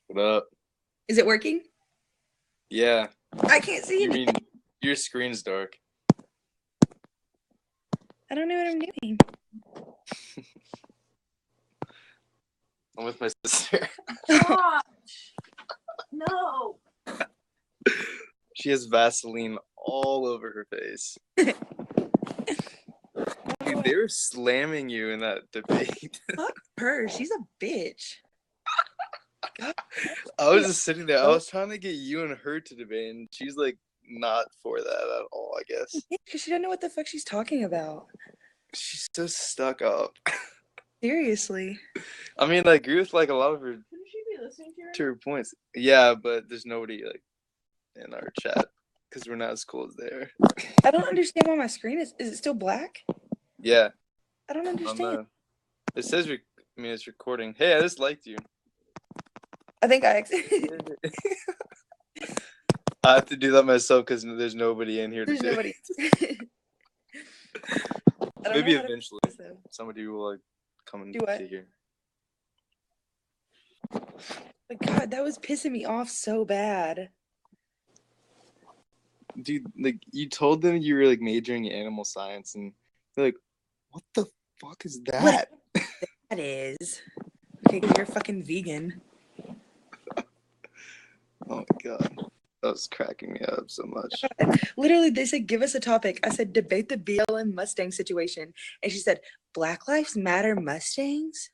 What up? Is it working? Yeah, I can't see you anything. mean your screen's dark. I don't know what I'm doing. I'm with my sister. Gosh. No. She has Vaseline all over her face. Dude, they were slamming you in that debate. Fuck her. She's a bitch. God. I was just sitting there. I was trying to get you and her to debate, and she's like not for that at all, I guess. Because she doesn't know what the fuck she's talking about. She's so stuck up. Seriously. I mean, I agree with like a lot of her, Shouldn't she be listening to her points. Yeah, but there's nobody like in our chat because we're not as cool as they are. I don't understand why my screen is it still black? Yeah. I don't understand. It says it's recording. Hey, I just liked you. I think I I have to do that myself because there's nobody in here. There's nobody. Maybe eventually somebody will like come and do what? here. But God, that was pissing me off so bad. Dude, like you told them you were like majoring in animal science, and they're like, "What the fuck is that?" What that is? Okay, because you're fucking vegan. Oh my god. That was cracking me up so much. Literally, they said, give us a topic. I said, debate the BLM Mustang situation. And she said, Black Lives Matter Mustangs?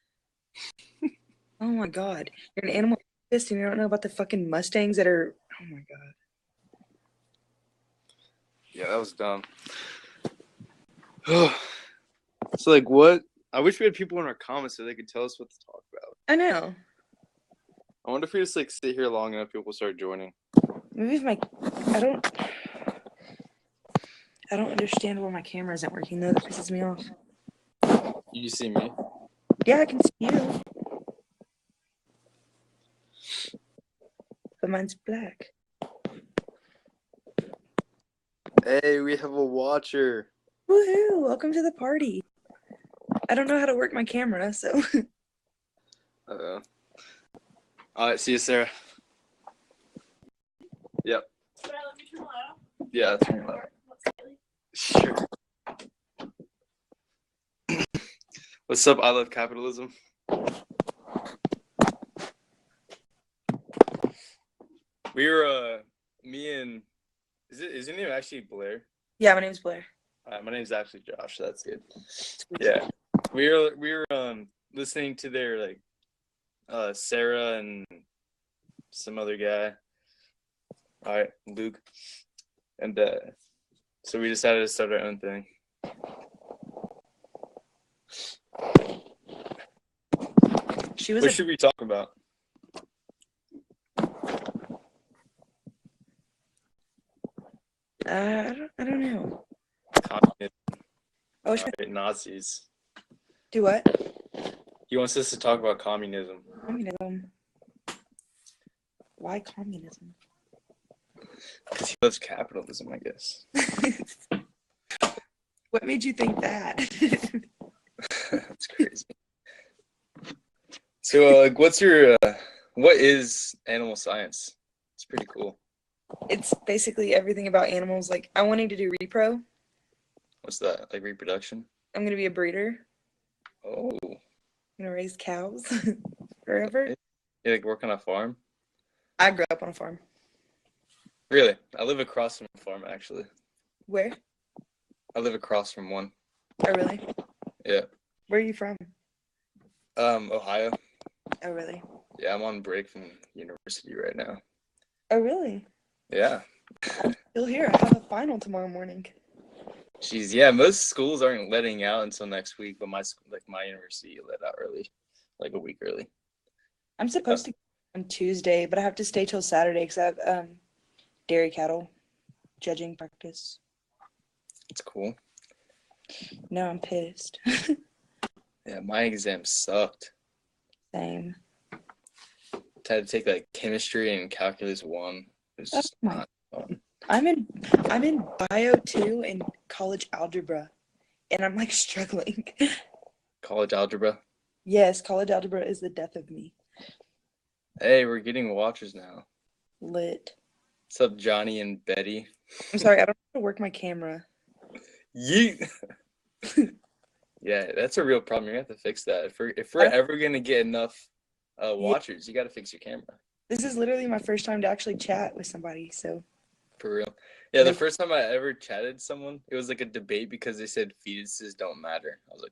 Oh my God. You're an animal activist and you don't know about the fucking Mustangs that are. Oh my God. Yeah, that was dumb. So, like, what? I wish we had people in our comments so they could tell us what to talk about. I know. I wonder if we just like sit here long enough, people start joining. Maybe if I don't understand why my camera isn't working though. That pisses me off. You see me? Yeah, I can see you. But mine's black. Hey, we have a watcher. Woohoo! Welcome to the party. I don't know how to work my camera, so. All right, see you, Sarah. Yep. Should I let me turn loud? Yeah, turn loud. Sure. What's up? I love capitalism. We were me and is your name actually Blair? Yeah, my name's Blair. My name's actually Josh. So that's good. Yeah, we were listening to their like Sarah and some other guy. All right, Luke, and so we decided to start our own thing. What should we talk about? I don't know. Communism. Oh, right, Nazis. Do what? He wants us to talk about communism. Communism. Why communism? Because he loves capitalism, I guess. What made you think that? That's crazy. So, like, what is animal science? It's pretty cool. It's basically everything about animals. Like, I wanted to do repro. What's that? Like reproduction? I'm going to be a breeder. Oh. I'm going to raise cows forever. You like work on a farm? I grew up on a farm. Really? I live across from a farm, actually. Where? I live across from one. Oh, really? Yeah. Where are you from? Ohio. Oh, really? Yeah, I'm on break from university right now. Oh, really? Yeah. I'm still here. I have a final tomorrow morning. Jeez, yeah, most schools aren't letting out until next week, but my university let out early, like a week early. I'm supposed to go on Tuesday, but I have to stay till Saturday because I have dairy cattle judging practice. It's cool. No, I'm pissed. Yeah, my exam sucked. Same. I had to take like chemistry and calculus 1. It was just not fun. I'm in bio 2 and college algebra, and I'm like struggling. College algebra? Yes, college algebra is the death of me. Hey, we're getting watchers now. Lit. What's up, Johnny and Betty? I'm sorry, I don't know how to work my camera. Yeet. Yeah, that's a real problem. You're gonna have to fix that. If I we're don't- ever gonna get enough watchers, you got to fix your camera. This is literally my first time to actually chat with somebody, so For real. Yeah, the Then- first time I ever chatted someone, it was like a debate because they said fetuses don't matter. I was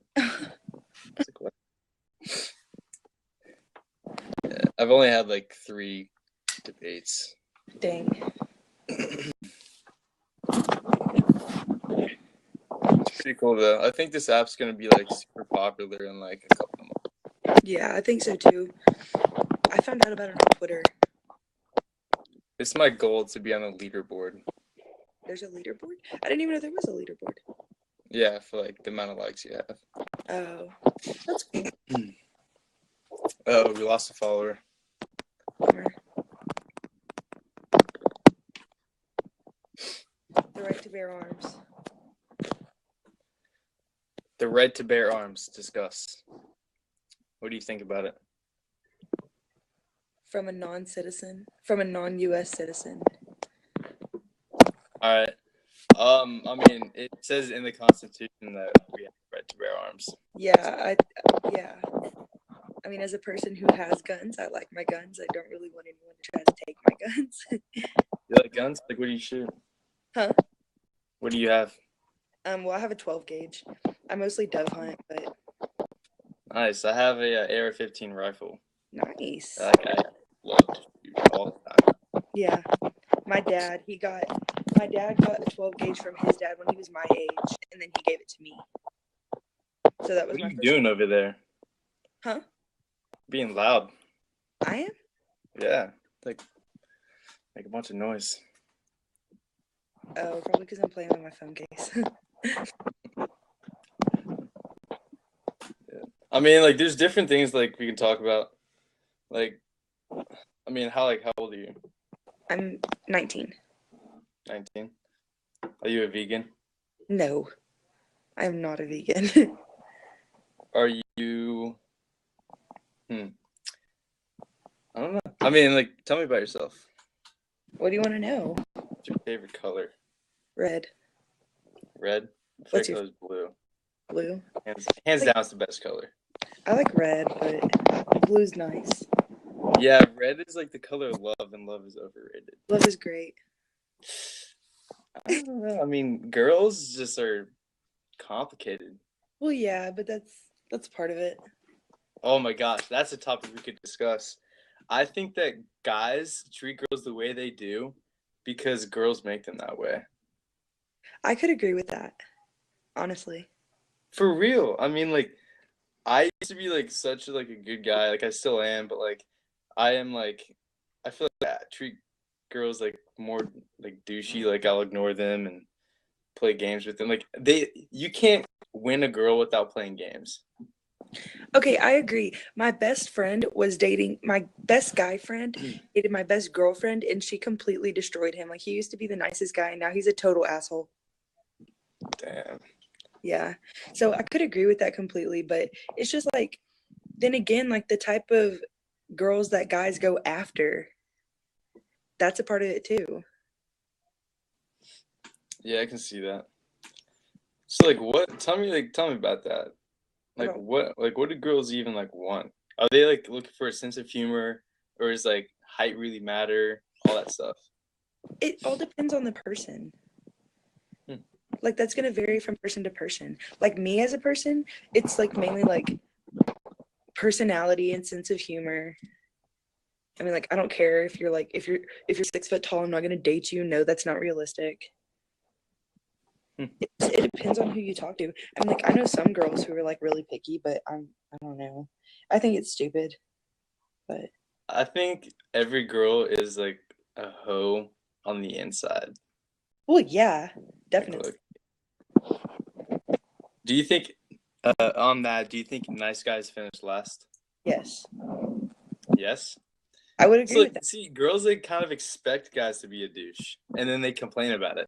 like, what? Yeah, I've only had like 3 debates. dang. It's pretty cool though. I think this app's gonna be like super popular in like a couple of months. Yeah, I think so too. I found out about it on Twitter. It's my goal to be on the leaderboard. There's a leaderboard? I didn't even know there was a leaderboard. Yeah, for like the amount of likes you have. Oh, that's cool. Oh, we lost a follower. Bummer. The right to bear arms. The right to bear arms. Discuss. What do you think about it? From a non-US citizen. All right. I mean, it says in the Constitution that we have the right to bear arms. Yeah, I mean, as a person who has guns, I like my guns. I don't really want anyone to try to take my guns. You like guns? Like, what do you shoot? Huh? What do you have? Well, I have a 12 gauge. I mostly dove hunt, but Nice. I have a AR-15 rifle. nice. I love to shoot all the time. Yeah, my dad got a 12 gauge from his dad when he was my age, and then he gave it to me. So that was What my are you first. doing over there? Huh? Being loud. I am. Yeah. Like, make a bunch of noise. Oh, probably because I'm playing with my phone case. I mean, like, there's different things like we can talk about. Like, I mean, how old are you? I'm 19. 19. Are you a vegan? No, I am not a vegan. Are you? I don't know. I mean, like, tell me about yourself. What do you want to know? What's your favorite color? Red, Red. My What's favorite your- color is blue. blue. Hands down, it's the best color. I like red, but blue's nice. Yeah, red is like the color of love, and love is overrated. Love is great. I don't know. I mean, girls just are complicated. Well, yeah, but that's part of it. Oh my gosh, that's a topic we could discuss. I think that guys treat girls the way they do because girls make them that way. I could agree with that, honestly. For real. I mean, like, I used to be like such like a good guy. Like, I still am, but like, I am like, I feel like I treat girls like more like douchey. Like, I'll ignore them and play games with them. Like, you can't win a girl without playing games. Okay, I agree. My best friend was dating my best guy friend, dated my best girlfriend, and she completely destroyed him. Like, he used to be the nicest guy, and now he's a total asshole. Damn. Yeah. So I could agree with that completely, but it's just like, then again, like the type of girls that guys go after, that's a part of it too. Yeah, I can see that. So, like, what? Tell me about that. Like, About- what do girls even like want? Are they like looking for a sense of humor, or is like height really matter? All that stuff. It all depends on the person. Like, that's going to vary from person to person. Like, me as a person, it's like mainly like personality and sense of humor. I mean, like, I don't care if you're like, if you're 6 foot tall, I'm not going to date you. No, that's not realistic. It depends on who you talk to. I mean, like, I know some girls who are like really picky, but I don't know. I think it's stupid. But I think every girl is like a hoe on the inside. well, yeah, definitely. Like, do you think on that? Do you think nice guys finish last? Yes, Yes. I would agree So, with that. see, girls like kind of expect guys to be a douche, and then they complain about it.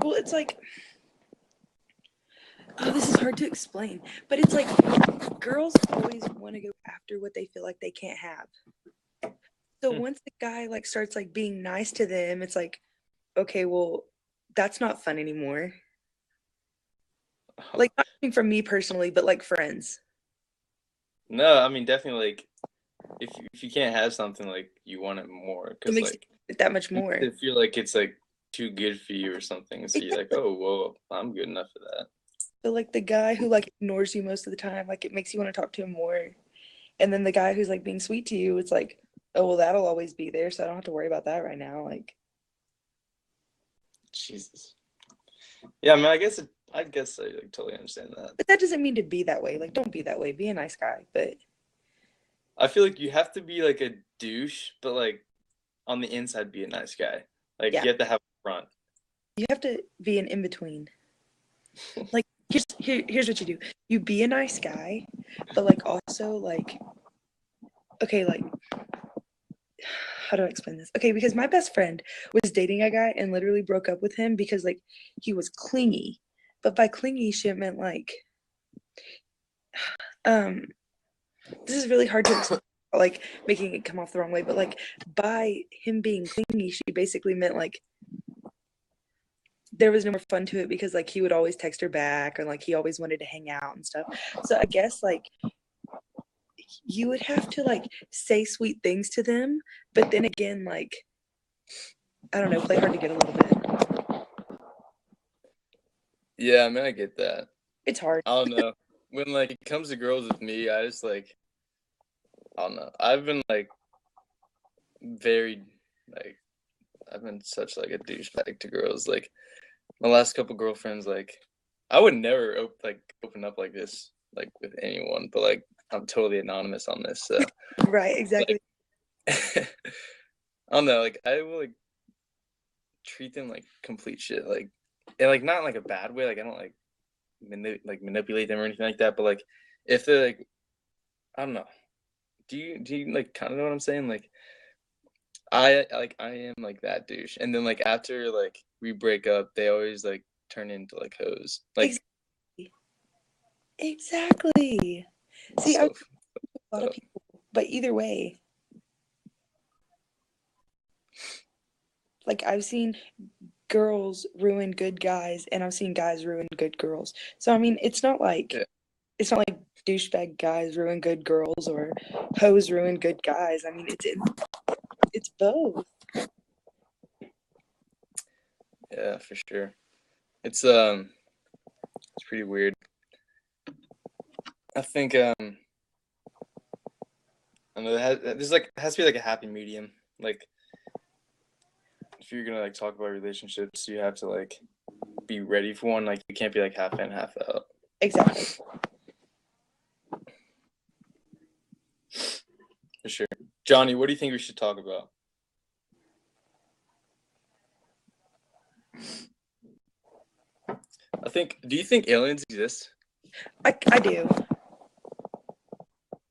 Well, it's like, oh, this is hard to explain, but it's like girls always want to go after what they feel like they can't have. So once the guy like starts like being nice to them, it's like, okay, well, that's not fun anymore. Like not coming from me personally, but like friends. No, I mean definitely like if you can't have something like you want it more It because makes like it that much more. you feel like it's like too good for you or something, so you're like, oh well, I'm good enough for that. So like the guy who like ignores you most of the time, like it makes you want to talk to him more. And then the guy who's like being sweet to you, it's like, oh well, that'll always be there, so I don't have to worry about that right now. Like, Jesus. Yeah, I mean, I guess I like, totally understand that. but that doesn't mean to be that way. Like, don't be that way. Be a nice guy. But I feel like you have to be like a douche, but like on the inside, be a nice guy. Like yeah, you have to have a front. you have to be an in between. Like, here's what you do: you be a nice guy, but like also like, okay, like how do I explain this? Okay, because my best friend was dating a guy and literally broke up with him because like he was clingy. But by clingy, she meant like, this is really hard to explain, like making it come off the wrong way. But like by him being clingy, she basically meant like there was no more fun to it because like he would always text her back or like he always wanted to hang out and stuff. So I guess like you would have to like say sweet things to them, but then again, like I don't know, play hard to get a little bit. Yeah, I mean, I get that. It's hard. I don't know. When like it comes to girls with me, I just like I don't know. I've been like very like I've been such like a douchebag to girls. Like my last couple girlfriends, like I would never open up like this like with anyone, but like I'm totally anonymous on this, so Right, exactly. I don't know. Like I will like treat them like complete shit, like and like not in, like a bad way. Like I don't like manipulate them or anything like that. But like if they're like I don't know. Do you like kind of know what I'm saying? Like I am like that douche, and then like after like we break up, they always like turn into like hoes. Like Exactly. See, so, a lot of people, but either way, like I've seen girls ruin good guys, and I've seen guys ruin good girls. So I mean, it's not like douchebag guys ruin good girls or hoes ruin good guys. I mean, it's both. yeah, for sure. It's pretty weird. I think I know there's like has to be like a happy medium. Like if you're gonna like talk about relationships, you have to like be ready for one. Like you can't be like half in, half out. Exactly. For sure. Johnny, what do you think we should talk about? Do you think aliens exist? I do.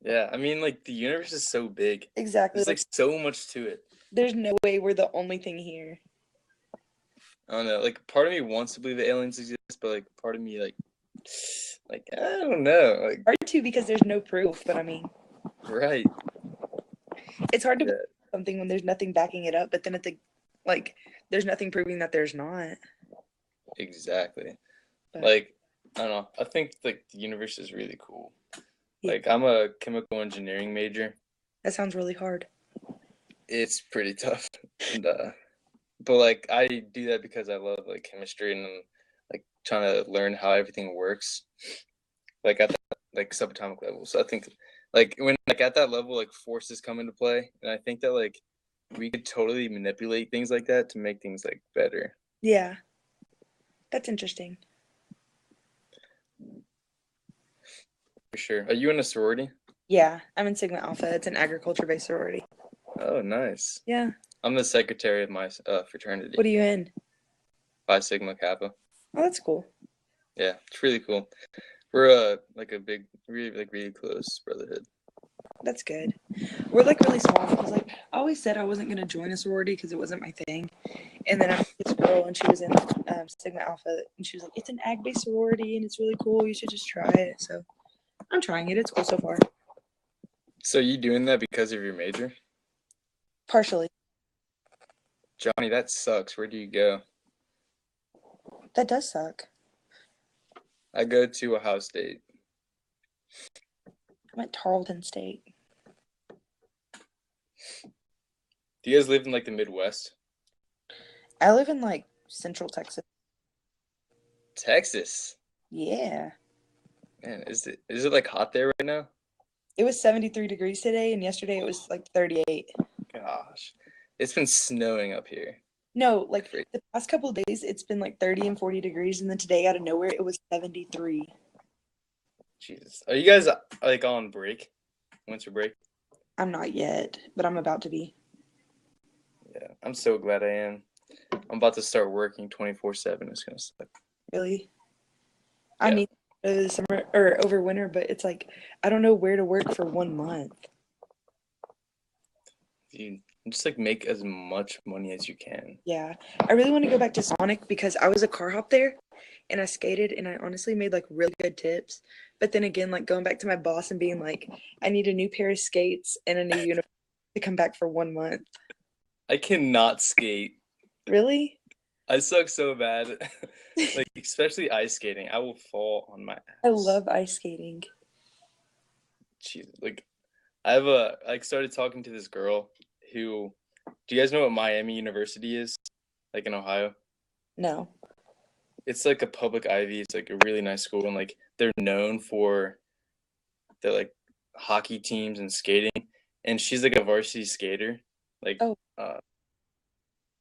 Yeah, I mean, like, the universe is so big. Exactly. There's, like, so much to it. There's no way we're the only thing here. I don't know. Like, part of me wants to believe that aliens exist, but, like, part of me, like, I don't know. Like, hard to because there's no proof, but I mean. Right. It's hard to believe something when there's nothing backing it up, but then there's nothing proving that there's not. Exactly. But, like, I don't know. I think, like, the universe is really cool. Yeah. Like, I'm a chemical engineering major. That sounds really hard. It's pretty tough. And, but, like, I do that because I love, like, chemistry and, like, trying to learn how everything works, like, at the, like, subatomic level. So I think, like, when, like, at that level, like, forces come into play. And I think that, like, we could totally manipulate things like that to make things, like, better. Yeah. That's interesting. For sure. Are you in a sorority? Yeah, I'm in Sigma Alpha. It's an agriculture-based sorority. Oh, nice. Yeah. I'm the secretary of my fraternity. What are you in? Phi Sigma Kappa. Oh, that's cool. Yeah, it's really cool. We're like a big, really close brotherhood. That's good. We're like really small because like I always said I wasn't gonna join a sorority because it wasn't my thing, and then I met this girl and she was in Sigma Alpha and she was like, "It's an ag-based sorority and it's really cool. You should just try it." So I'm trying it. It's cool so far. So you doing that because of your major? Partially. Johnny, that sucks. Where do you go? That does suck. I go to Ohio State. I'm at Tarleton State. Do you guys live in like the Midwest? I live in like Central Texas. Texas. Yeah. Man, is it like hot there right now? It was 73 degrees today, and yesterday it was like 38. Gosh. It's been snowing up here. No, like Great. the past couple of days, it's been like 30 and 40 degrees, and then today, out of nowhere, it was 73. Jesus. Are you guys like on break? Winter break? I'm not yet, but I'm about to be. Yeah. I'm so glad I am. I'm about to start working 24/7. It's gonna suck. Really? I Yeah. need to go to the summer or over winter, but it's like I don't know where to work for 1 month. You just like make as much money as you can. Yeah, I really want to go back to Sonic because I was a car hop there, and I skated, and I honestly made like really good tips. But then again, like going back to my boss and being like, I need a new pair of skates and a new uniform to come back for 1 month. I cannot skate. Really? I suck so bad. Like especially ice skating. I will fall on my ass. I love ice skating. Jesus. Like I started talking to this girl who, do you guys know what Miami University is? Like in Ohio? No. It's like a public Ivy. It's like a really nice school, and like they're known for their like hockey teams and skating. And she's like a varsity skater, like Oh.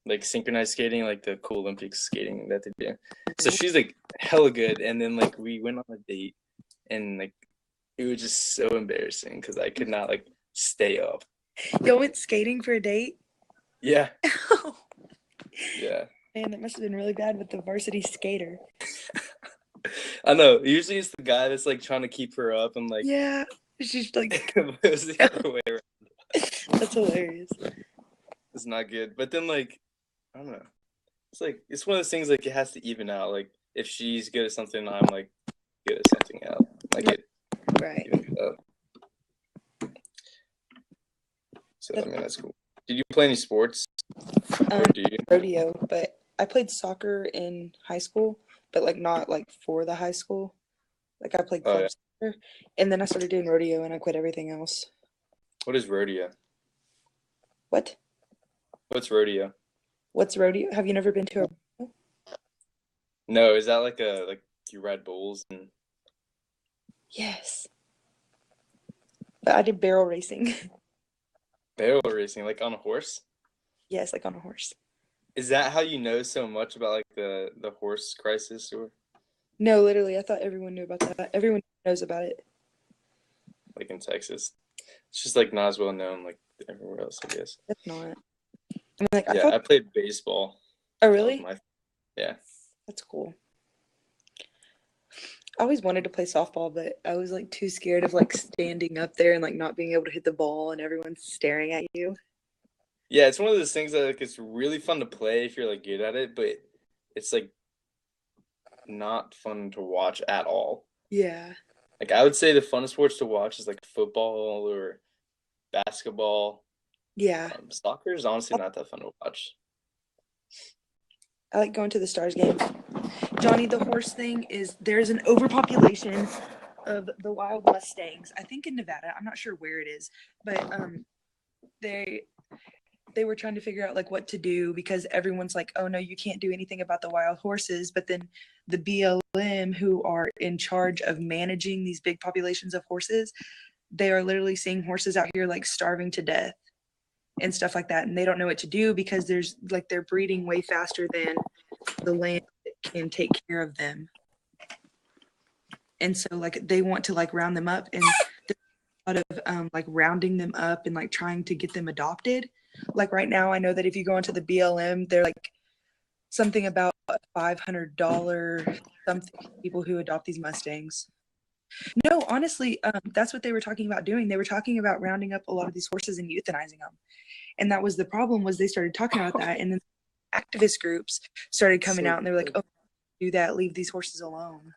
like synchronized skating, like the cool Olympics skating that they do. So she's like hella good. And then like we went on a date, and like it was just so embarrassing because I could not like stay up. Y'all went skating for a date? Yeah, yeah. Man, that must have been really bad with the varsity skater. I know. Usually it's the guy that's like trying to keep her up, and like Yeah, she's like, it was the other way around. that's hilarious. It's not good. But then like I don't know. It's like it's one of those things like it has to even out. Like if she's good at something, I'm like good at something else. Like it Right. evens out. So I mean that's cool. Did you play any sports? Or do you? Rodeo, but I played soccer in high school, but like not like for the high school. Like I played Oh, club yeah. soccer, and then I started doing rodeo, and I quit everything else. What is rodeo? What? What's rodeo? What's rodeo? Have you never been to a? No, is that like you ride bulls and Yes. But I did barrel racing. barrel racing, like on a horse? Yes, like on a horse. Is that how you know so much about like the horse crisis, or No, literally, I thought everyone knew about that. Everyone knows about it. like in Texas? It's just like not as well known like everywhere else, I guess. That's not. I mean, like I Yeah, thought. I played baseball. Oh, That was really? yeah. That's cool. I always wanted to play softball, but I was like too scared of like standing up there and like not being able to hit the ball and everyone staring at you. Yeah, it's one of those things that like it's really fun to play if you're like good at it, but it's like not fun to watch at all. Yeah. Like I would say the funnest sports to watch is like football or basketball. Yeah. Soccer is honestly not that fun to watch. I like going to the Stars games. Johnny, the horse thing is there's an overpopulation of the wild Mustangs. I think in Nevada. I'm not sure where it is, but they were trying to figure out like what to do because everyone's like, oh no, you can't do anything about the wild horses. But then the BLM, who are in charge of managing these big populations of horses, they are literally seeing horses out here like starving to death and stuff like that. And they don't know what to do because there's like they're breeding way faster than the land can take care of them. And so like they want to like round them up, and there's a lot of like rounding them up and like trying to get them adopted. Like right now, I know that if you go into the BLM, they're like something about $500 something people who adopt these Mustangs. No, honestly, that's what they were talking about doing. They were talking about rounding up a lot of these horses and euthanizing them. And that was the problem, was they started talking about that. And then activist groups started coming out and they were like, oh, do that, leave these horses alone.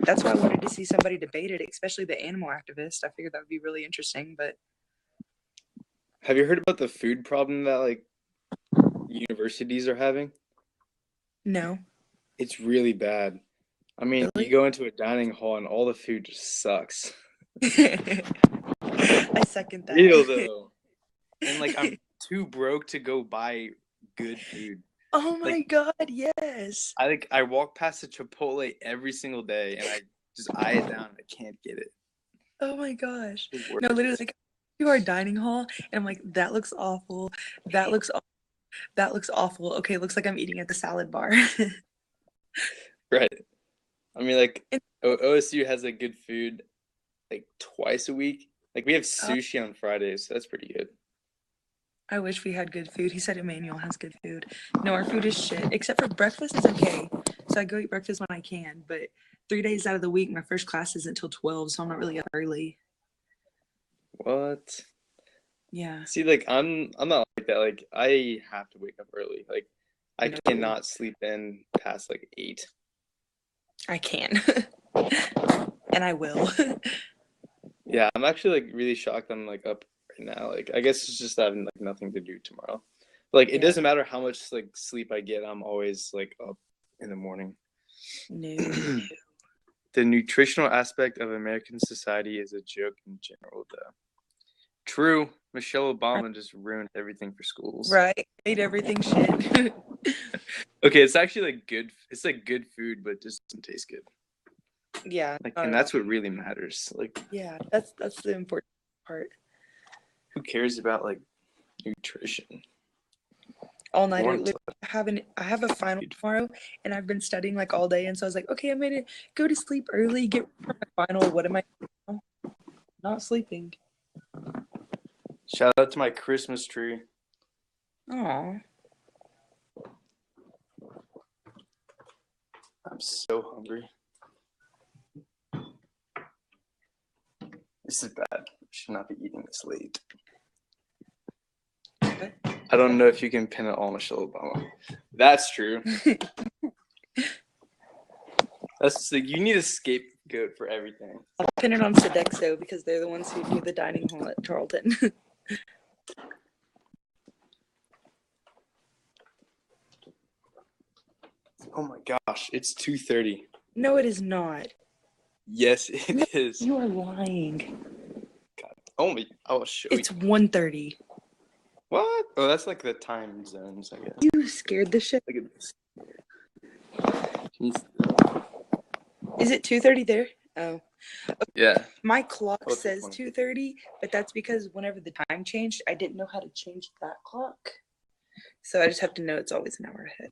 That's why I wanted to see somebody debate it, especially the animal activist. I figured that would be really interesting, but Have you heard about the food problem that like universities are having? No. It's really bad. I mean, you Really? go into a dining hall and all the food just sucks. I second Real that. though. And like I'm too broke to go buy good food. Oh my Like God, yes. I walk past a Chipotle every single day and I just eye it down and I can't get it. Oh my gosh. The No, literally, worst. like to our dining hall, and I'm like, that looks awful. That looks that looks awful. Okay, looks like I'm eating at the salad bar. Right. I mean, like And- OSU has like good food like twice a week. Like we have Oh, sushi on Fridays, so that's pretty good. I wish we had good food. He said Emmanuel has good food. No, our food is shit. Except for breakfast is okay. So I go eat breakfast when I can. But 3 days out of the week, my first class isn't until 12, so I'm not really up early. What? Yeah. See, like I'm not like that. Like I have to wake up early. Like I No, cannot sleep in past like 8. I can. And I will. Yeah, I'm actually like really shocked I'm like up right now. Like I guess it's just having like nothing to do tomorrow. But, like it Yeah. doesn't matter how much like sleep I get, I'm always like up in the morning. No. The nutritional aspect of American society is a joke in general though. True, Michelle Obama just ruined everything for schools. Right. Ate everything shit. Okay, it's actually like good. It's like good food, but it just doesn't taste good. Yeah. Like, not and at that's all. what really matters. Like, Yeah, that's the important part. who cares about like nutrition? All nighter. Warm I have a final tomorrow, and I've been studying like all day, and so I was like, okay, I'm gonna go to sleep early, get ready for my final. What am I doing now? Not sleeping. Shout out to my Christmas tree. Aw. I'm so hungry. This is bad. I should not be eating this late. What? I don't know if you can pin it all on Michelle Obama. That's true. That's like you need a scapegoat for everything. I'll pin it on Sodexo because they're the ones who do the dining hall at Tarleton. Oh my gosh, it's 2:30. No, it is not. Yes, it is. You are lying. Oh my! I'll show you. It's 1:30. What? Oh, that's like the time zones, I guess. You scared the shit. Look at this. Can you- Is it 2:30 there? Oh. Yeah. My clock Oh, it's says 1:30. 2:30, but that's because whenever the time changed, I didn't know how to change that clock. So I just have to know it's always an hour ahead.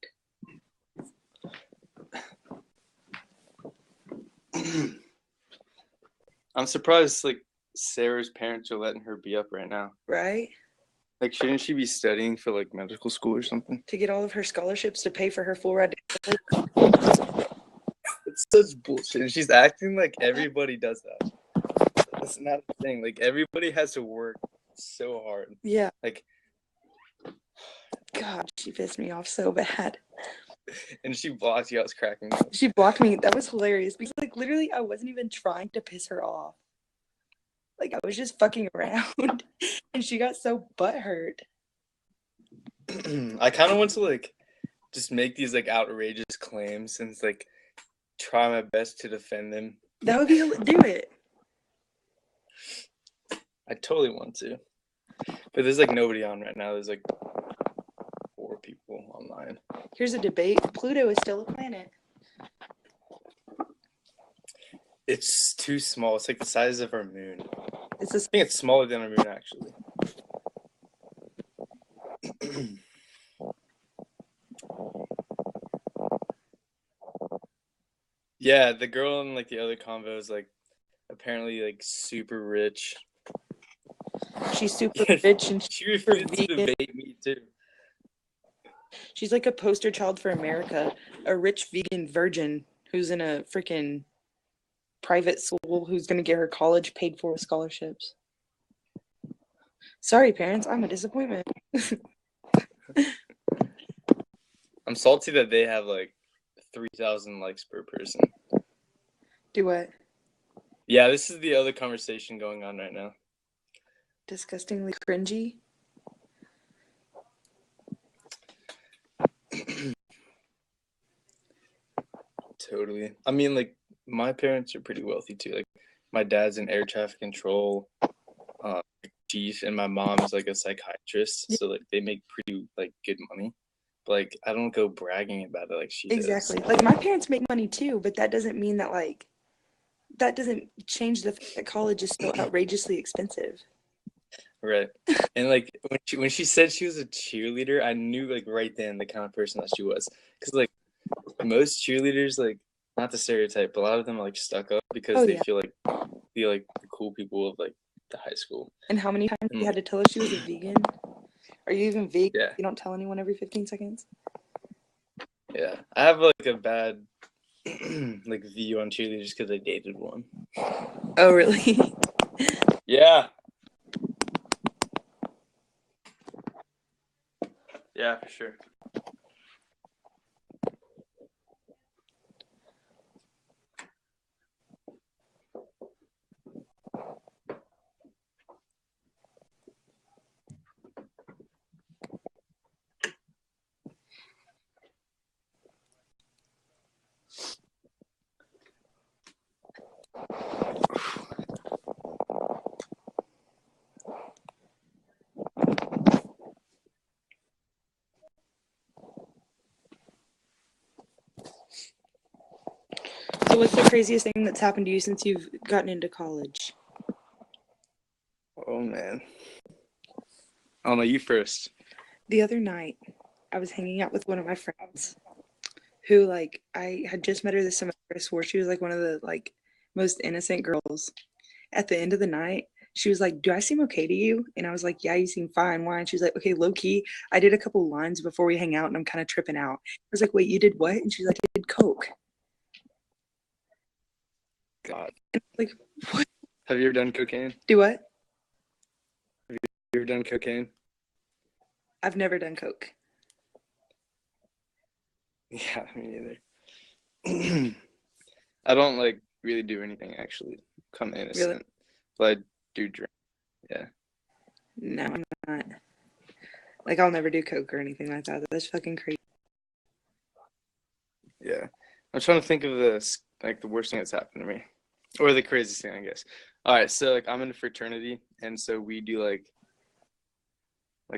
I'm surprised like Sarah's parents are letting her be up right now. Right? Like, shouldn't she be studying for like medical school or something? To get all of her scholarships to pay for her full ride. It's such bullshit. And she's acting like everybody does that. That's not a thing. Like everybody has to work so hard. Yeah. Like, God, she pissed me off so bad. and she blocked you. I was cracking up. She blocked me. That was hilarious because, like, literally, I wasn't even trying to piss her off. Like, I was just fucking around, and she got so butthurt. I kind of want to like just make these like outrageous claims and like try my best to defend them. That would be do it. I totally want to, but there's like nobody on right now. There's like 4 people online. Here's a debate: Pluto is still a planet. It's too small. It's like the size of our moon. It's a I think it's smaller than our moon actually. Yeah, the girl in like the other convo is like apparently like super rich. she's super rich and She refused to vegan. debate me too. She's like a poster child for America, a rich vegan virgin who's in a freaking private school who's going to get her college paid for with scholarships. Sorry, parents, I'm a disappointment. I'm salty that they have like 3,000 likes per person. Do what? Yeah, this is the other conversation going on right now. Disgustingly cringy. Totally. I mean, like, my parents are pretty wealthy too. Like, my dad's in air traffic control, chief, and my mom's like a psychiatrist. So like, they make pretty like good money. But like, I don't go bragging about it like she Exactly. does. Like my parents make money too, but that doesn't mean that like that doesn't change the fact that college is still outrageously expensive. Right. And like when she said she was a cheerleader, I knew like right then the kind of person that she was. Because like most cheerleaders, like not the stereotype, but a lot of them are like stuck up because they feel like the cool people of like the high school. And how many times you had to tell us she was a vegan? Are you even vegan? Yeah. You don't tell anyone every 15 seconds? Yeah. I have like a bad like view on cheerleaders because I dated one. Oh really? Yeah. Yeah, for sure. So what's the craziest thing that's happened to you since you've gotten into college? Oh man. Oh no, you first. The other night, I was hanging out with one of my friends who, like, I had just met her this semester. I swore she was, like, one of the, like, most innocent girls. At the end of the night, she was like, "Do I seem okay to you?" And I was like, "Yeah, you seem fine. Why?" And she was like, "Okay, low key, I did a couple lines before we hang out and I'm kind of tripping out." I was like, "Wait, you did what?" And she's like, "I did coke." God. And I'm like, what? Have you ever done cocaine? Do what? Have you ever done cocaine? I've never done coke. Yeah, me neither. I don't like really do anything actually. Kind of innocent, Really? but I do drink. Yeah. No, I'm not. Like, I'll never do coke or anything like that. That's fucking crazy. Yeah. I'm trying to think of the worst thing that's happened to me, or the craziest thing, I guess. All right, so like I'm in a fraternity, and so we do like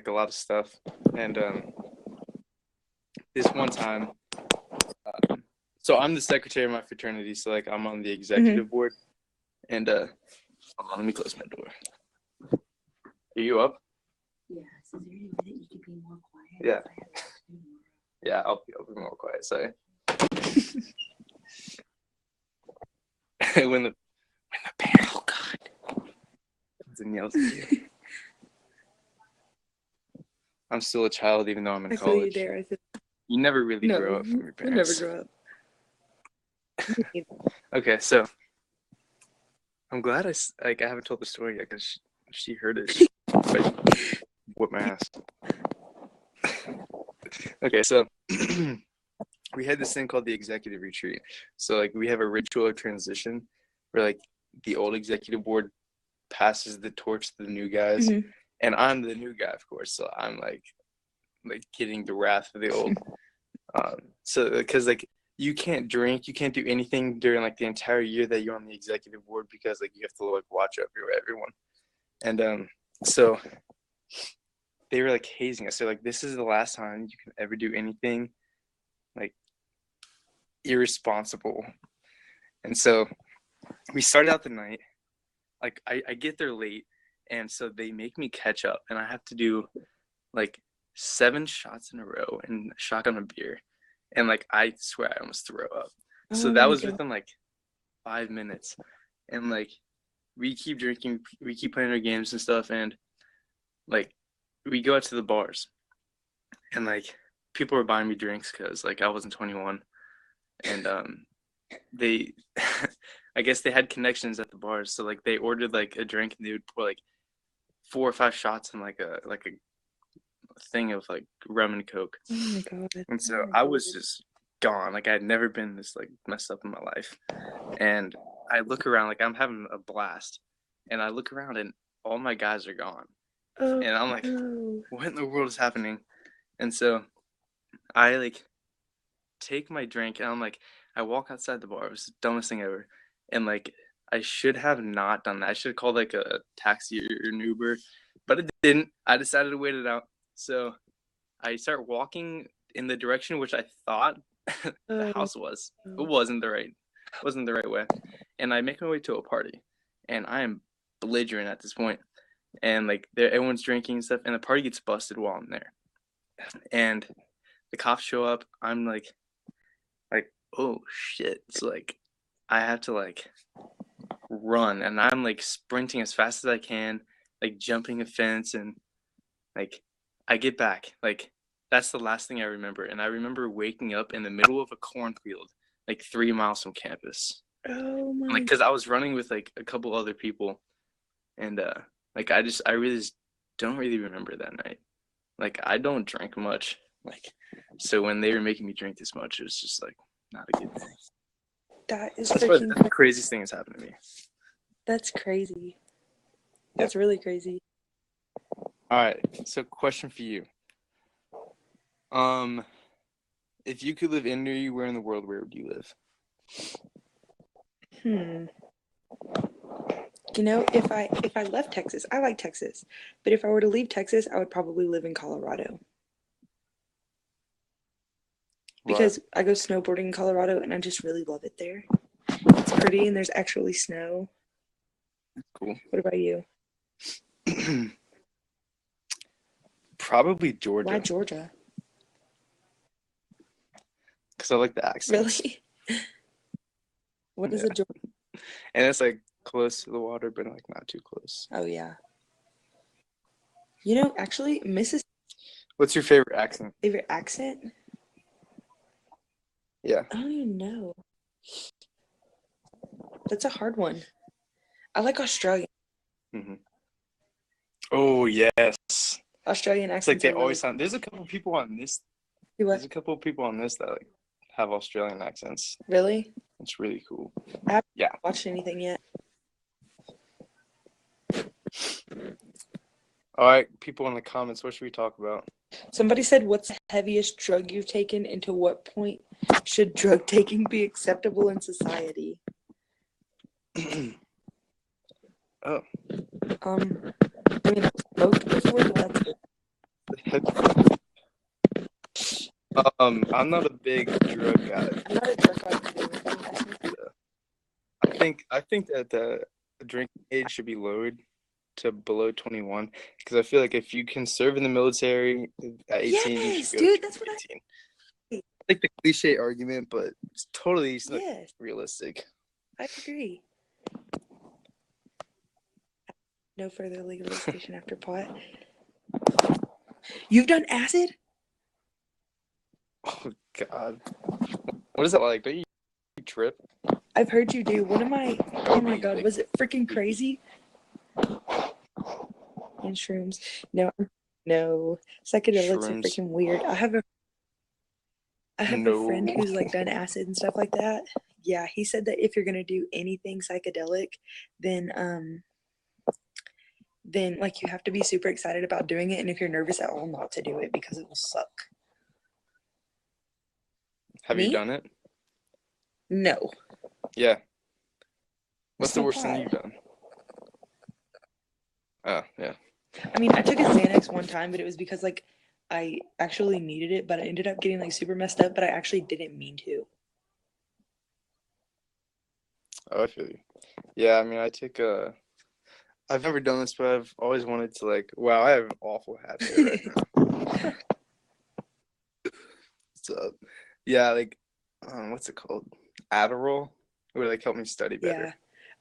a lot of stuff, and this one time, so I'm the secretary of my fraternity, so like I'm on the executive board, and hold on, let me close my door. Are you up? Yeah. So is there any way that you could be more quiet? Yeah. Yeah, I'll be more quiet. Sorry. when the parent, oh God, comes and yells at you. I'm still a child, even though I'm in college. I feel you there. You never really grow up from your parents. We never grow up. Okay, so I'm glad I haven't told the story yet because she heard it. She whipped my ass. Okay, so we had this thing called the executive retreat. So like we have a ritual of transition where like the old executive board passes the torch to the new guys, and I'm the new guy, of course. So I'm like getting the wrath of the old. So because like you can't drink, you can't do anything during like the entire year that you're on the executive board because like you have to like watch over everyone. And so they were like hazing us. They're like, this is the last time you can ever do anything like irresponsible. And so we started out the night. Like I get there late, and so they make me catch up, and I have to do like 7 shots in a row and a shotgun of beer. And like I swear I almost throw up. So that was within like 5 minutes. And like we keep drinking, we keep playing our games and stuff, and like we go out to the bars. And like people were buying me drinks because like I wasn't 21. And they I guess they had connections at the bars. So like they ordered like a drink and they would pour like 4 or 5 shots in like a thing of like rum and coke. Oh my God. And so I was just gone. Like I had never been this like messed up in my life. And I look around, like I'm having a blast, and I look around and all my guys are gone. And I'm like, what in the world is happening? And so I like take my drink and I'm like, I walk outside the bar. It was the dumbest thing ever. And like, I should have not done that. I should have called like a taxi or an Uber, but it didn't. I decided to wait it out. So I start walking in the direction which I thought the house was. It wasn't the right way. And I make my way to a party, and I am belligerent at this point. And like, everyone's drinking and stuff, and the party gets busted while I'm there. And the cops show up. I'm like, oh shit! So like, I have to like run, and I'm like sprinting as fast as I can, like jumping a fence, and like I get back. Like, that's the last thing I remember. And I remember waking up in the middle of a cornfield, like 3 miles from campus. Oh my. Like, because I was running with like a couple other people, and like I really just don't really remember that night. Like, I don't drink much. Like, so when they were making me drink this much, it was just like not a good thing. That is That's freaking the craziest thing that's happened to me. That's crazy. That's really crazy. All right, so question for you. If you could live anywhere in the world, where would you live? You know, if I left Texas, I like Texas, but if I were to leave Texas, I would probably live in Colorado because I go snowboarding in Colorado and I just really love it there. It's pretty and there's actually snow. Cool. What about you? Probably Georgia. Why Georgia? Because I like the accent. Really? What is a Georgia? And it's like close to the water, but like not too close. Oh yeah. You know, actually, Mississippi. What's your favorite accent? Favorite accent? Yeah. I don't even know. That's a hard one. I like Australian. Mm-hmm. Oh yes. Australian It's like accents. they always sound. There's a couple people on this. What? There's a couple people on this that like have Australian accents. Really? It's really cool. I haven't Yeah. watched anything yet. All right, people in the comments, what should we talk about? Somebody said, what's the heaviest drug you've taken and to what point should drug taking be acceptable in society? Oh. I mean, I've smoked before, but that's it. I'm not a big drug guy. I'm not a drug guy. I think that the drinking age should be lowered to below 21 because I feel like if you can serve in the military at 18, you Yes, should go dude, to that's what 18. Like the cliche argument, but it's totally not Yes, realistic. I agree. No further legalization after pot. You've done acid? Oh God, what is it like? Don't you trip? I've heard you do. One of my, oh my God, was it freaking crazy? And shrooms. No, psychedelics are Shrooms. freaking weird. I have a friend who's like done acid and stuff like that. Yeah, he said that if you're gonna do anything psychedelic, then like you have to be super excited about doing it, and if you're nervous at all, not to do it because it will suck. Have Me? you done it? No. Yeah. What's the So worst thing why? you've done? Oh, yeah. I mean, I took a Xanax one time, but it was because like I actually needed it, but I ended up getting like super messed up, but I actually didn't mean to. Oh, I feel you. Yeah, I mean, I've never done this, but I've always wanted to like, wow, I have an awful habit right now. So, yeah, like, what's it called? Adderall? It would like help me study better. Yeah.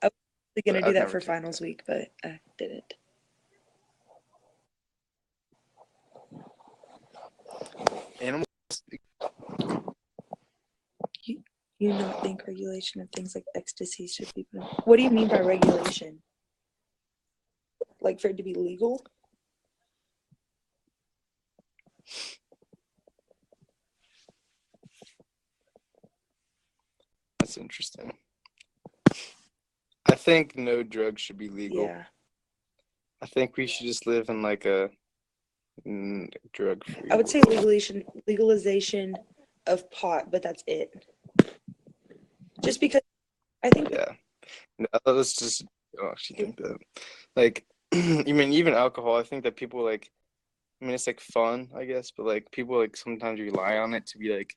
I was gonna But do I've that never for taken finals week, but I didn't. Animals. You not think regulation of things like ecstasy should be put in? What do you mean by regulation? Like for it to be legal? That's interesting. I think no drugs should be legal. Yeah. I think we should just live in like a drug-free I would say world. legalization of pot, but that's it. Just because I think Yeah. No, let's just I don't actually think that. Like, I mean, even alcohol, I think that people like, I mean, it's like fun, I guess, but like people like sometimes rely on it to be like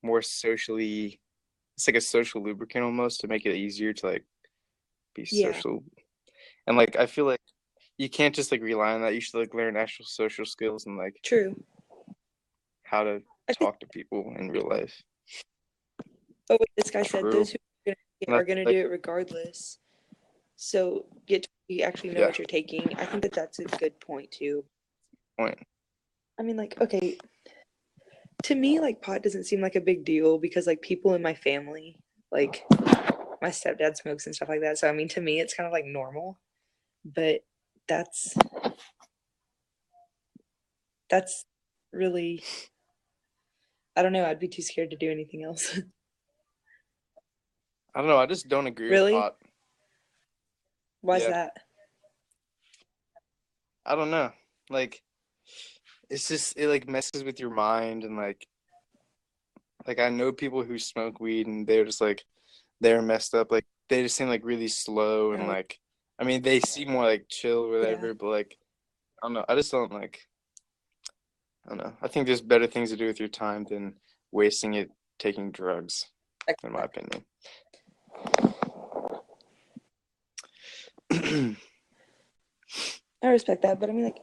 more socially, it's like a social lubricant almost to make it easier to like be yeah, social. And like, I feel like you can't just like rely on that. You should like learn actual social skills and like true. how to I think talk to people in real life. but what this guy said, True. those who are And I are feel gonna like, do it regardless. So get to you actually know yeah, what you're taking. I think that that's a good point too. point. I mean, like, okay, to me, like pot doesn't seem like a big deal because like people in my family, like my stepdad smokes and stuff like that. So I mean, to me, it's kind of like normal. But that's that's really, I don't know. I'd be too scared to do anything else. I don't know. I just don't agree with Really? pot. Why's Yeah, that? I don't know. Like, it's just it like messes with your mind and like I know people who smoke weed and they're just like they're messed up. Like they just seem like really slow and Oh, like I mean they seem more like chill or yeah. whatever, but like I don't know. I just don't like I don't know. I think there's better things to do with your time than wasting it taking drugs, in my opinion. I respect that, but I mean, like,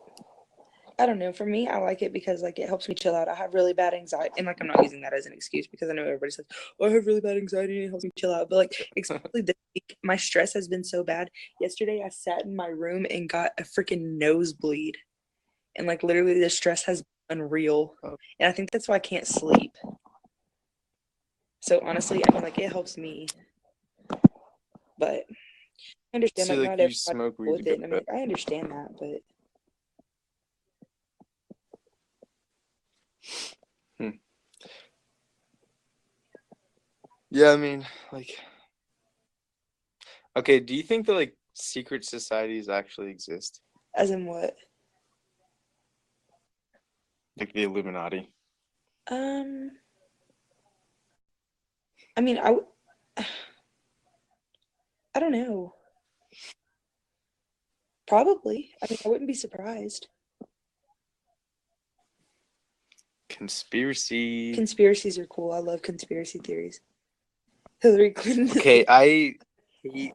I don't know. For me, I like it because like it helps me chill out. I have really bad anxiety, and like I'm not using that as an excuse because I know everybody says, "Oh, I have really bad anxiety and it helps me chill out." But like, especially this week, my stress has been so bad. Yesterday, I sat in my room and got a freaking nosebleed, and like literally, the stress has been unreal, and I think that's why I can't sleep. So honestly, I mean, like it helps me, but I understand So like like not you everybody smoke will weed to with go it, to and I mean, bed. like I understand that, but Hmm. Yeah, I mean, like, okay, do you think that like secret societies actually exist? as in what? Like the Illuminati? Um, I mean, I don't know. Probably. I mean, I wouldn't be surprised. Conspiracy. Conspiracies are cool. I love conspiracy theories. Hillary Clinton Okay, I hate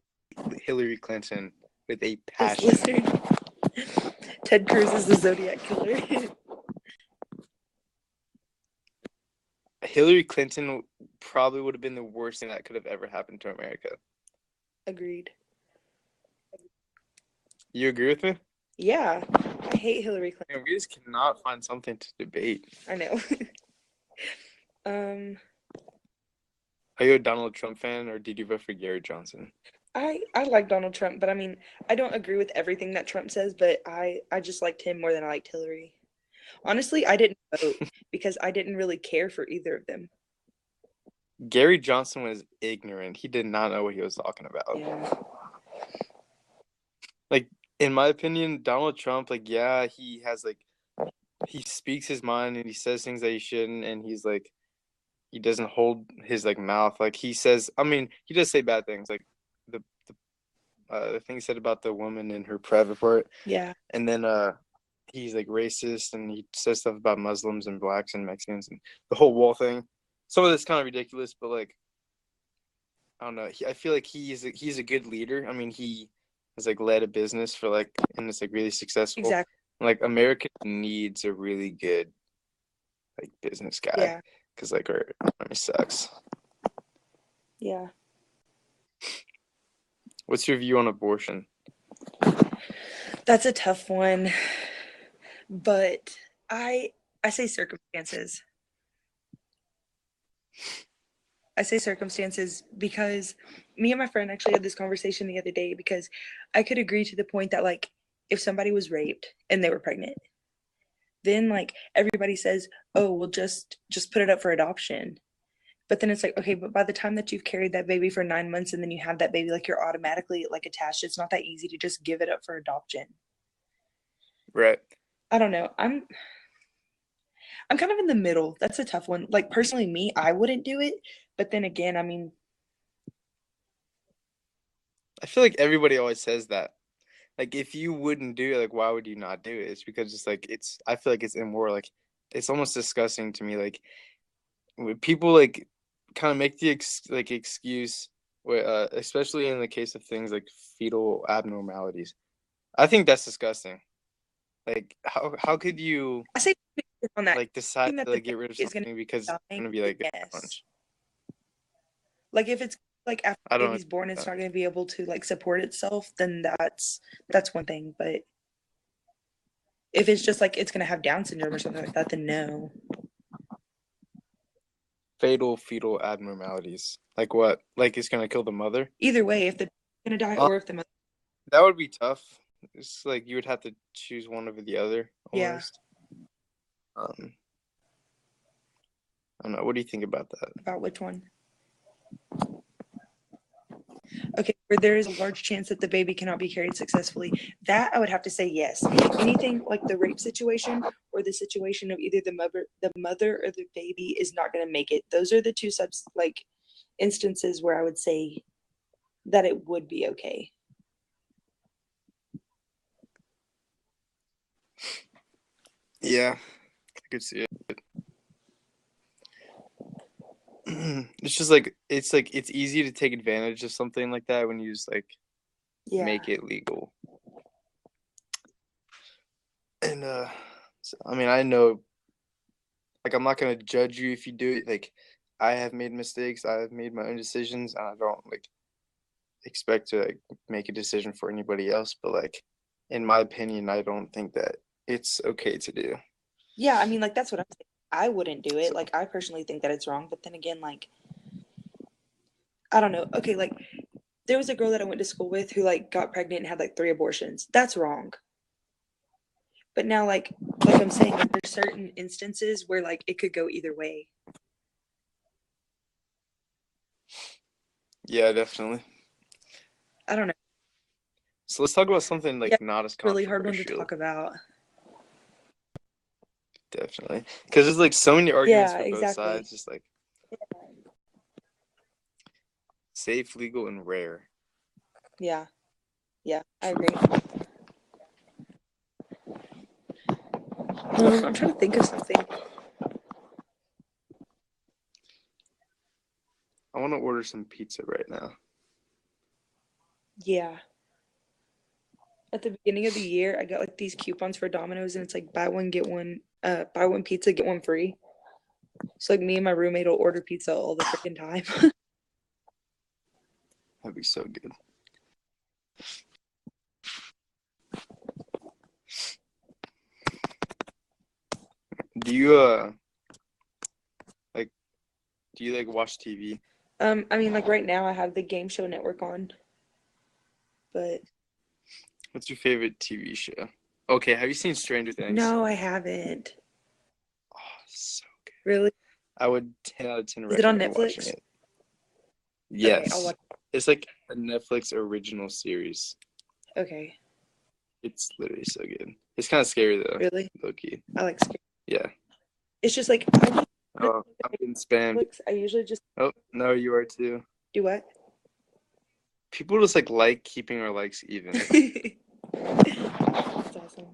Hillary Clinton with a is passion. Lizard. Ted Cruz is the Zodiac killer. Hillary Clinton probably would have been the worst thing that could have ever happened to America. Agreed. You agree with me? Yeah, I hate Hillary Clinton. Man, we just cannot find something to debate. I know. um, Are you a Donald Trump fan or did you vote for Gary Johnson? I like Donald Trump, but I mean, I don't agree with everything that Trump says, but I just liked him more than I liked Hillary. Honestly, I didn't vote because I didn't really care for either of them. Gary Johnson was ignorant. He did not know what he was talking about. Yeah. Like, in my opinion, Donald Trump, like, yeah, he has like he speaks his mind and he says things that he shouldn't, and he's like he doesn't hold his like mouth. Like he says, I mean, he does say bad things, like the thing he said about the woman in her private part, Yeah. and then he's like racist and he says stuff about Muslims and blacks and Mexicans and the whole wall thing. Some of it's kind of ridiculous, but like I don't know. I feel like he's a good leader. I mean, he has like led a business for like and it's like really successful. Exactly. Like America needs a really good like business guy Yeah. because like our economy sucks. Yeah. What's your view on abortion? That's a tough one, but I I say circumstances. I say circumstances because me and my friend actually had this conversation the other day because I could agree to the point that like if somebody was raped and they were pregnant, then like everybody says, "Oh, well just put it up for adoption." But then it's like, okay, but by the time that you've carried that baby for 9 months and then you have that baby, like you're automatically like attached. It's not that easy to just give it up for adoption. Right. I don't know. I'm kind of in the middle. That's a tough one. Like personally, me, I wouldn't do it. But then again, I mean, I feel like everybody always says that. Like, if you wouldn't do it, like, why would you not do it? It's because it's like I feel like it's immoral. Like, it's almost disgusting to me. Like, when people like kind of make the excuse, especially in the case of things like fetal abnormalities. I think that's disgusting. Like, how could you I say on that. like decide Thinking that to the like get rid of baby is gonna something because it's die, gonna be like a yes. challenge? Like if it's like after I the don't baby's born, it's know. not going to be able to like support itself, then that's one thing. But if it's just like it's going to have Down syndrome or something like that, then no. Fatal fetal abnormalities. Like what? Like it's gonna kill the mother? Either way, if the baby's going to die or if the mother, That would be tough. It's like you would have to choose one over the other yeah, almost. I don't know. What do you think about that? about which one? Okay, where there is a large chance that the baby cannot be carried successfully, that I would have to say yes. Anything like the rape situation or the situation of either the mother or the baby is not going to make it. Those are the two instances where I would say that it would be okay. Yeah, I could see it. It's just like it's easy to take advantage of something like that when you just like make it legal. And so, I mean, I know, like, I'm not gonna judge you if you do it. Like, I have made mistakes. I have made my own decisions, and I don't like expect to like make a decision for anybody else. But like, in my opinion, I don't think that it's okay to do. Yeah, I mean, like that's what I'm saying. I wouldn't do it. So, Like I personally think that it's wrong, but then again, like I don't know. Okay, like there was a girl that I went to school with who like got pregnant and had like 3 abortions. That's wrong. But now like I'm saying, like, there's certain instances where like it could go either way. yeah, definitely. I don't know. So let's talk about something like not as Really hard one to controversial. talk about. Definitely, because there's like so many arguments Yeah, for both exactly. sides. Just like safe, legal, and rare. Yeah, I agree. I'm trying to think of something. I want to order some pizza right now. Yeah. At the beginning of the year, I got like these coupons for Domino's, and it's like buy one pizza, get one free. So like me and my roommate will order pizza all the freaking time. That'd be so good. Do you watch TV? I mean, like right now I have the Game Show Network on, but What's your favorite TV show? Okay, have you seen Stranger Things? no, I haven't. Oh, so good. Really? I would 10 out of 10 Is it on recommend watching Netflix? it. Yes. Okay, I'll watch. It's like a Netflix original series. Okay. It's literally so good. It's kind of scary though. Really? Low-key. I like scary. Yeah. It's just like Oh, I'm getting spammed. I usually just Oh, no, you are too. do what? People just like keeping our likes even. That's awesome.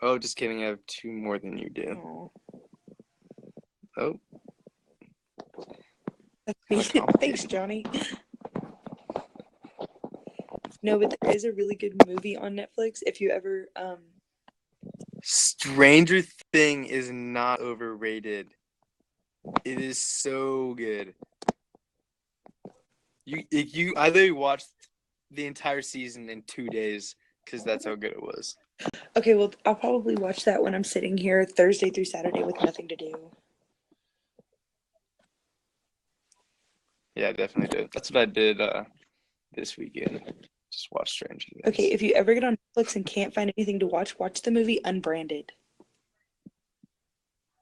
Oh, just kidding. I have 2 more than you do. Aw. Oh, That's Thanks, Johnny. No, but there is a really good movie on Netflix. If you ever Stranger Thing is not overrated. It is so good. I literally watched the entire season in 2 days because that's how good it was. Okay, well, I'll probably watch that when I'm sitting here Thursday through Saturday with nothing to do. Yeah, definitely did. That's what I did this weekend. Just watch Stranger Things. Okay, if you ever get on Netflix and can't find anything to watch the movie Unbranded.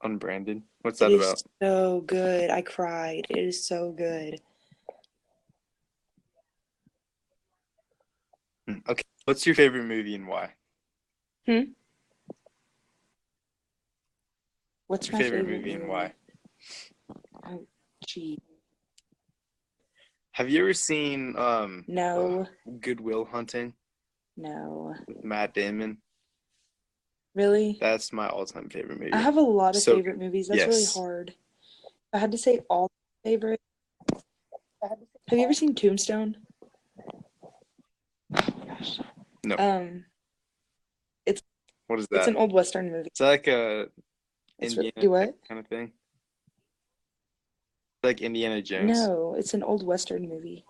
Unbranded? What's that It about? is so good. I cried. It is so good. Okay, what's your favorite movie and why? What's your my favorite movie and why? Oh, gee. Have you ever seen No, Good Will Hunting no. with Matt Damon? Really? That's my all-time favorite movie. I have a lot of So favorite movies. That's really yes. hard. If I had to say all favorite. Have you ever seen Tombstone? Gosh. No. What is It's that? an old Western movie. Is that like a It's Indiana really what? kind of thing? Like Indiana Jones? No, it's an old Western movie.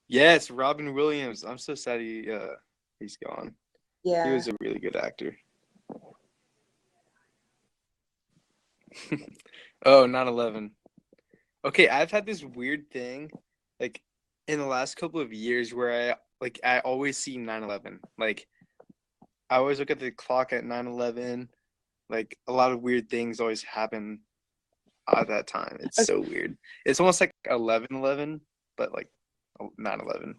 Yes, Robin Williams. I'm so sad he's gone. He Yeah. was a really good actor. Oh, 9/11. Okay, I've had this weird thing, like in the last couple of years, where I always see 9/11. Like I always look at the clock at 9/11. Like a lot of weird things always happen at that time. It's so weird. It's almost like 11/11, but like 9/11.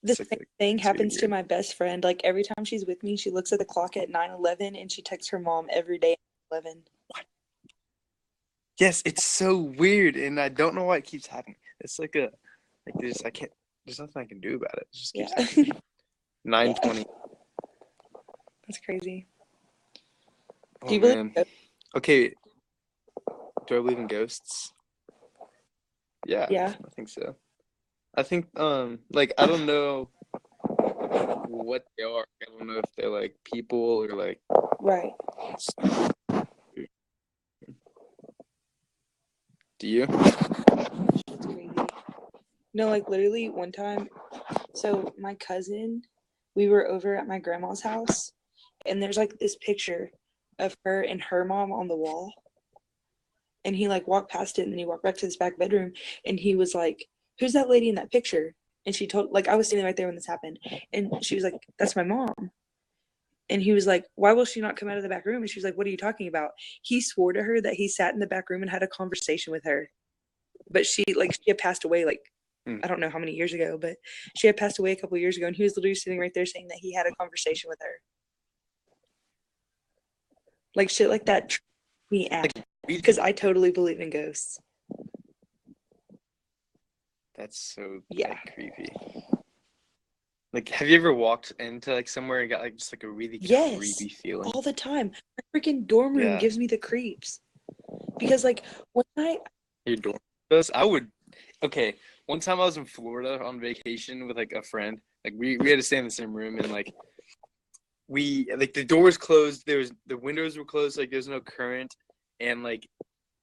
The It's same like, thing it's really happens to weird. my best friend. Like every time she's with me, she looks at the clock at 9:11 and she texts her mom every day at 11. Yes, it's so weird, and I don't know why it keeps happening. It's like there's nothing I can do about it. It just keeps Yeah. happening. 9:20. That's crazy. Oh Do you believe man. in ghosts? Okay. Do I believe in ghosts? Yeah, Yeah. I think so. I think like I don't know what they are. I don't know if they're like people or like Right. do you? That's crazy. No, like literally one time, so my cousin, we were over at my grandma's house, and there's like this picture of her and her mom on the wall. And he like walked past it and then he walked back to this back bedroom and he was like, "Who's that lady in that picture?" And she told, like, I was standing right there when this happened. And she was like, "That's my mom." And he was like, "Why will she not come out of the back room?" And she was like, "What are you talking about?" He swore to her that he sat in the back room and had a conversation with her. But she had passed away like I don't know how many years ago, but she had passed away a couple of years ago, and he was literally sitting right there saying that he had a conversation with her. Like shit like that tripped me out because I totally believe in ghosts. That's so Yeah. like creepy. Like, have you ever walked into like somewhere and got like just like a really Yes, creepy feeling? all the time. My freaking dorm room Yeah. gives me the creeps because like when Your dorm does? I would. Okay, one time I was in Florida on vacation with like a friend. Like we had to stay in the same room and like the doors closed. The windows were closed. Like there's no current, and like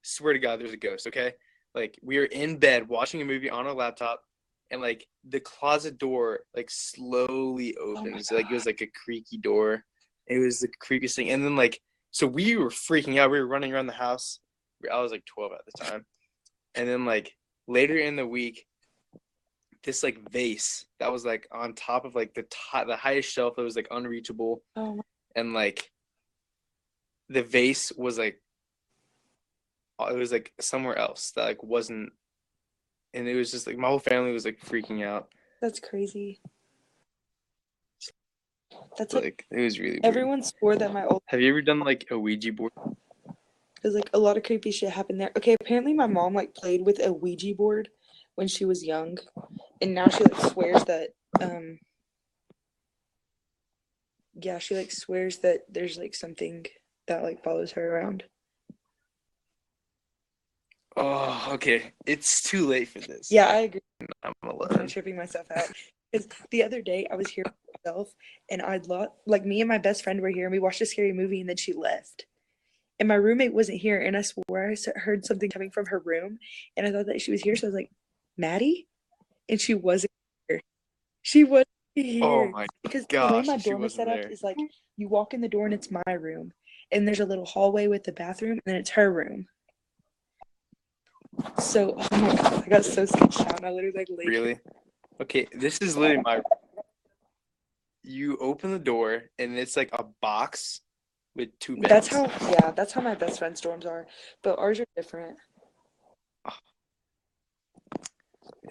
swear to God, there's a ghost. Okay, like we were in bed watching a movie on our laptop, and like the closet door like slowly opens. Like it was like a creaky door. It was the creepiest thing. And then like so we were freaking out. We were running around the house. I was like 12 at the time. And then like later in the week, this like vase that was like on top of like the highest shelf that was like unreachable, and like the vase was like it was like somewhere else that like wasn't, and it was just like my whole family was like freaking out. That's crazy. That's like it was really weird. Everyone swore that my old. Have you ever done like a Ouija board? Because like a lot of creepy shit happened there. Okay, apparently my mom like played with a Ouija board when she was young, and now she like swears that she like swears that there's like something that like follows her around. Oh, okay. It's too late for this. Yeah, I agree. I'm I'm 11. tripping myself out. Because the other day I was here by myself, and like me and my best friend were here, and we watched a scary movie, and then she left. And my roommate wasn't here, and I swore I heard something coming from her room, and I thought that she was here, so I was like, "Maddie?" And she wasn't here. She wasn't here. Oh my because gosh, the way my she dorm is set wasn't up there. is like you walk in the door and it's my room, and there's a little hallway with the bathroom, and then it's her room. So, oh my God, I got so sketched out, and I literally like laid. Really? Okay, this is literally my room. You open the door, and it's like a box with two beds. That's how my best friend's dorms are, but ours are different.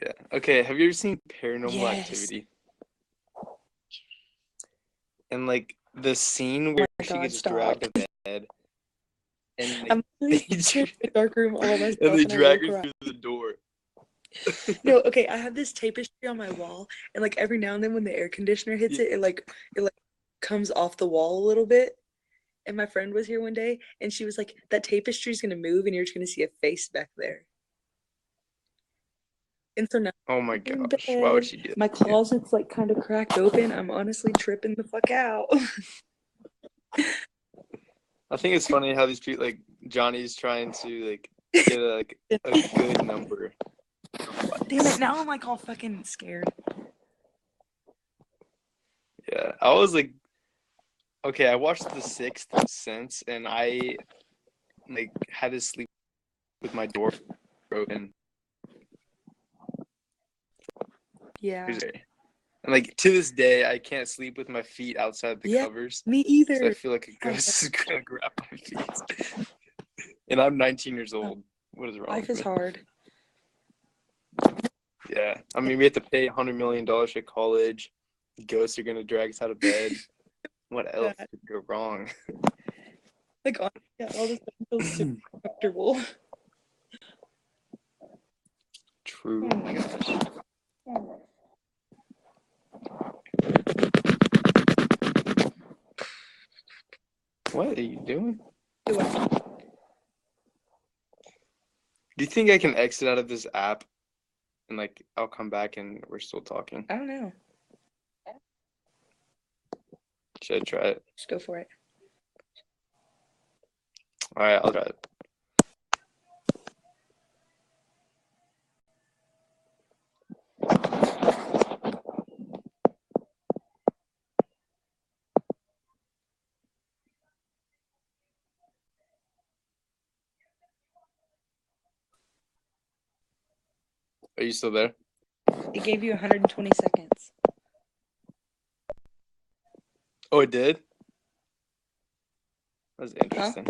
Yeah. Okay, have you ever seen Paranormal Yes. Activity? And like the scene where she gets dragged to bed, and I turned the dark room all by myself And they and I drag woke her her up. through the door. No, okay, I have this tapestry on my wall, and like every now and then when the air conditioner hits it, it comes off the wall a little bit. And my friend was here one day, and she was like, "That tapestry's gonna move, and you're just gonna see a face back there." And so now Oh my I'm in gosh. Why would bed. she do My that? closet's like kind of cracked open. I'm honestly tripping the fuck out. I think it's funny how these people, like, Johnny's trying to, like, get a good number. Damn it! Now I'm like all fucking scared. Yeah. I was like, okay, I watched The Sixth Sense, and I, like, had to sleep with my door open. Yeah. And, like, to this day, I can't sleep with my feet outside the Yeah, covers. me 'Cause I either. feel like a ghost is gonna grab my feet. And I'm 19 years old. What is wrong Life with is me? hard. Yeah. I mean, we have to pay $100 million for college. Ghosts are gonna drag us out of bed. What else Yeah. could go wrong? Like, yeah, all this stuff feels super comfortable. True. Oh my gosh. What are you doing? Do I? Do you think I can exit out of this app and, like, I'll come back and we're still talking? I don't know. Should I try it? Just go for it. All right, I'll try it. Are you still there? It gave you 120 seconds. Oh, it did? That's interesting.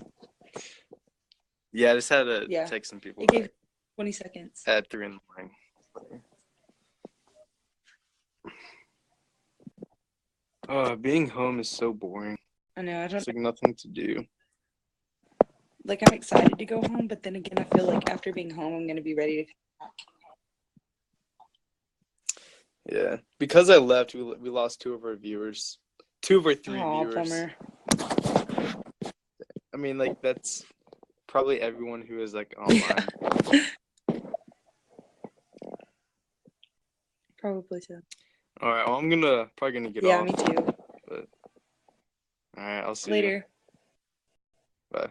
Yeah, I just had to Yeah. text some people It gave 20 seconds. at 3 in the morning. Being home is so boring. I know. I don't It's like nothing to do. like. I'm excited to go home, but then again, I feel like after being home, I'm gonna be ready to. Yeah, because I left, we lost 2 of our viewers, 2 of our 3 Oh, viewers. bummer. I mean, like, that's probably everyone who is, like, online. Probably so. All right, well, I'm probably gonna get Yeah, off. me too. But all right, I'll see Later. you. Bye.